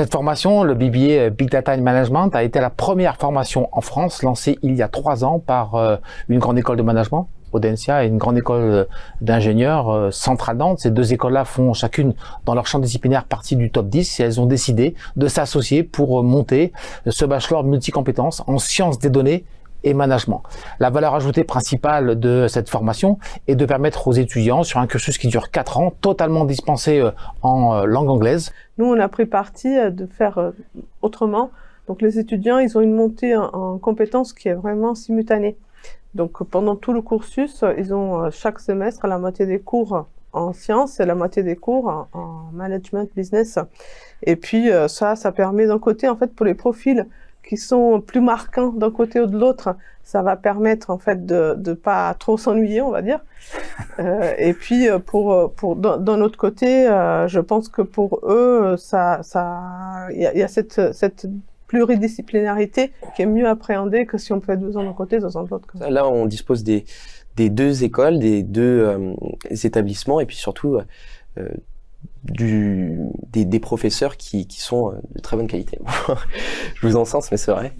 Cette formation, le BBA Big Data and Management, a été la première formation en France lancée il y a 3 ans par une grande école de management, Audencia, et une grande école d'ingénieurs, Centrale Nantes. Ces 2 écoles-là font chacune dans leur champ disciplinaire partie du top 10 et elles ont décidé de s'associer pour monter ce bachelor multicompétences en sciences des données et management. La valeur ajoutée principale de cette formation est de permettre aux étudiants, sur un cursus qui dure 4 ans, totalement dispensé en langue anglaise. Nous, on a pris parti de faire autrement. Donc les étudiants, ils ont une montée en compétences qui est vraiment simultanée. Donc pendant tout le cursus, ils ont chaque semestre la moitié des cours en sciences et la moitié des cours en management business. Et puis ça permet d'un côté, en fait, pour les profils qui sont plus marquants d'un côté ou de l'autre, ça va permettre en fait de pas trop s'ennuyer, on va dire. Et puis d'un autre côté, je pense que pour eux, il y a cette pluridisciplinarité qui est mieux appréhendée que si on peut être 2 ans d'un côté, 2 ans de l'autre. Là, on dispose des 2 écoles, des 2 établissements, et puis surtout des professeurs qui sont de très bonne qualité. Je vous encense, mais c'est vrai.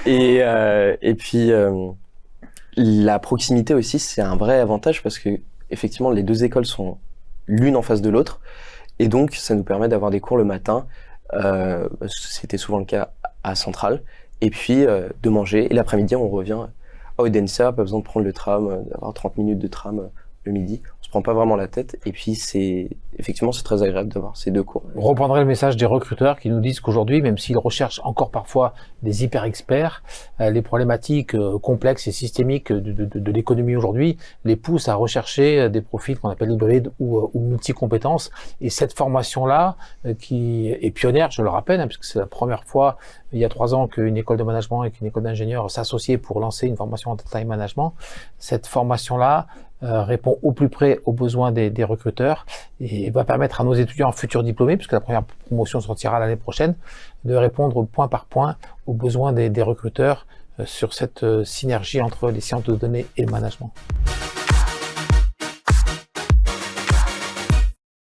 Et puis la proximité aussi, c'est un vrai avantage parce que effectivement les 2 écoles sont l'une en face de l'autre, et donc ça nous permet d'avoir des cours le matin. C'était souvent le cas à Centrale, et puis de manger, et l'après-midi on revient à Audencia, pas besoin de prendre le tram, d'avoir 30 minutes de tram le midi, on se prend pas vraiment la tête, et puis effectivement c'est très agréable d'avoir ces 2 cours. On reprendrait le message des recruteurs qui nous disent qu'aujourd'hui, même s'ils recherchent encore parfois des hyper experts, les problématiques complexes et systémiques de l'économie aujourd'hui les poussent à rechercher des profils qu'on appelle hybrides ou multi-compétences. Et cette formation-là, qui est pionnière, je le rappelle, puisque c'est la première fois il y a 3 ans qu'une école de management et qu'une école d'ingénieurs s'associaient pour lancer une formation en data et management. Cette formation-là répond au plus près aux besoins des recruteurs et va permettre à nos étudiants futurs diplômés, puisque la première promotion sortira l'année prochaine, de répondre point par point aux besoins des recruteurs sur cette synergie entre les sciences de données et le management.